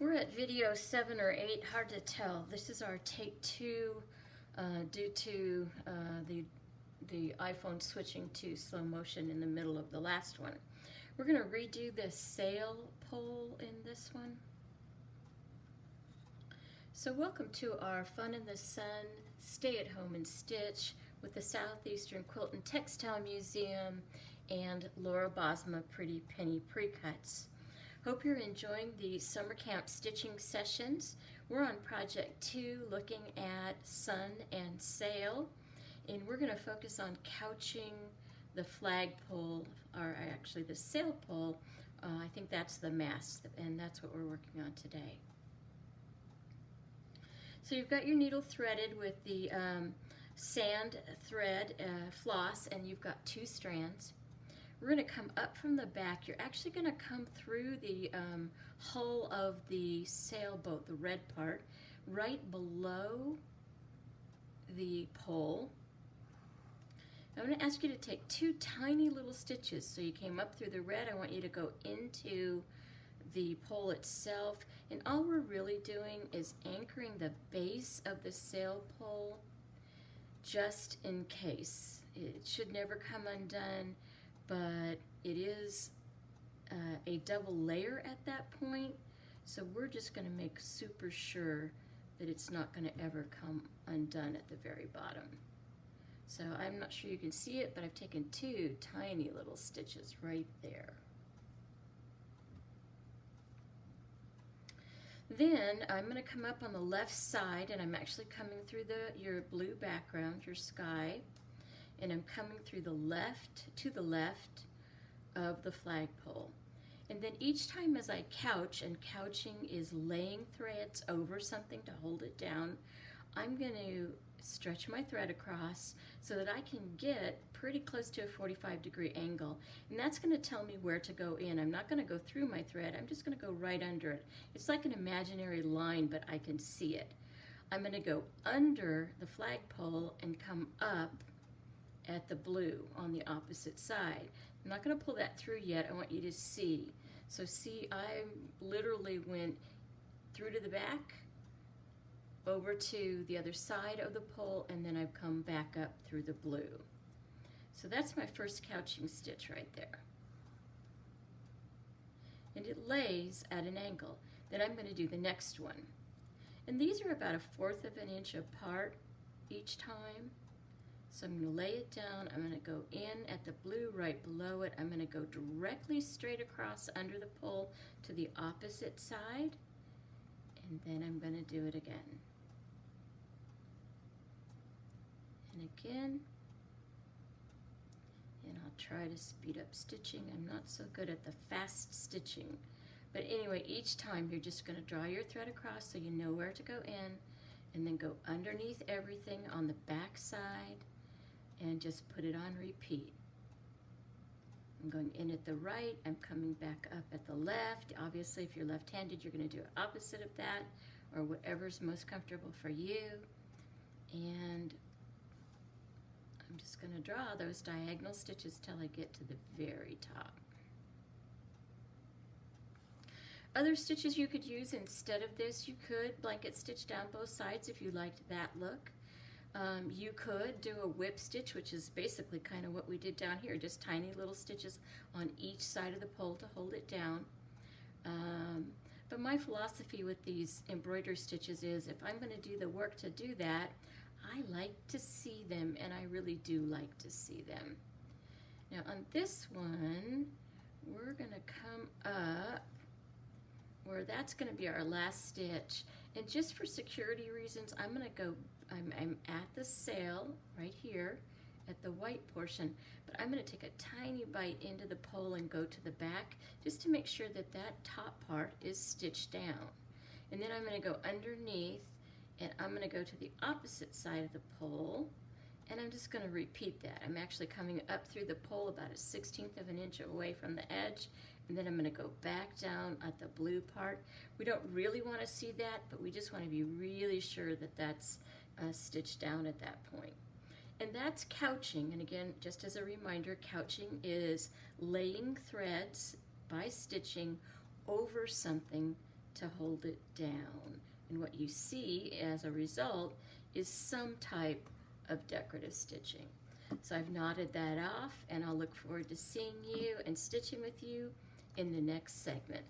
We're at video 7 or 8, hard to tell. This is our take 2 due to the iPhone switching to slow motion in the middle of the last one. We're going to redo the sail pole in this one. So welcome to our Fun in the Sun, Stay at Home and Stitch with the Southeastern Quilt and Textile Museum and Laura Bosma Pretty Penny Precuts. Hope you're enjoying the summer camp stitching sessions. We're on project 2 looking at sun and sail, and we're going to focus on couching the flagpole, or actually the sail pole. I think that's the mast, and that's what we're working on today. So you've got your needle threaded with the sand thread floss, and you've got 2 strands. We're going to come up from the back. You're actually going to come through the hull of the sailboat, the red part, right below the pole. I'm going to ask you to take 2 tiny little stitches. So you came up through the red. I want you to go into the pole itself, and all we're really doing is anchoring the base of the sail pole just in case. It should never come undone, but it is a double layer at that point, so we're just going to make super sure that it's not going to ever come undone at the very bottom. So I'm not sure you can see it, but I've taken 2 tiny little stitches right there. Then I'm going to come up on the left side, and I'm actually coming through your blue background, your sky, and I'm coming through the left, to the left of the flagpole. And then each time as I couch, and couching is laying threads over something to hold it down, I'm going to stretch my thread across so that I can get pretty close to a 45-degree angle. And that's going to tell me where to go in. I'm not going to go through my thread, I'm just going to go right under it. It's like an imaginary line, but I can see it. I'm going to go under the flagpole and come up at the blue on the opposite side. I'm not going to pull that through yet. I want you to see. So see, I literally went through to the back, over to the other side of the pole, and then I've come back up through the blue. So that's my first couching stitch right there. And it lays at an angle. Then I'm going to do the next one. And these are about 1/4 of an inch apart each time. So I'm going to lay it down, I'm going to go in at the blue right below it, I'm going to go directly straight across under the pole to the opposite side, and then I'm going to do it again. And again, and I'll try to speed up stitching. I'm not so good at the fast stitching. But anyway, each time you're just going to draw your thread across so you know where to go in, and then go underneath everything on the back side, and just put it on repeat. I'm going in at the right, I'm coming back up at the left. Obviously, if you're left-handed, you're going to do opposite of that, or whatever's most comfortable for you. And I'm just going to draw those diagonal stitches till I get to the very top. Other stitches you could use instead of this, you could blanket stitch down both sides if you liked that look. You could do a whip stitch, which is basically kind of what we did down here, just tiny little stitches on each side of the pole to hold it down. But my philosophy with these embroidery stitches is, if I'm going to do the work to do that, I like to see them, and I really do like to see them. Now on this one, we're going to come up where that's going to be our last stitch. And just for security reasons, I'm going to go, I'm at the sail right here at the white portion, but I'm going to take a tiny bite into the pole and go to the back just to make sure that that top part is stitched down. And then I'm going to go underneath, and I'm going to go to the opposite side of the pole, and I'm just going to repeat that. I'm actually coming up through the pole about 1/16 of an inch away from the edge, and then I'm going to go back down at the blue part. We don't really want to see that, but we just want to be really sure that that's stitched down at that point. And that's couching. And again, just as a reminder, couching is laying threads by stitching over something to hold it down. And what you see as a result is some type of decorative stitching. So I've knotted that off, and I'll look forward to seeing you and stitching with you in the next segment.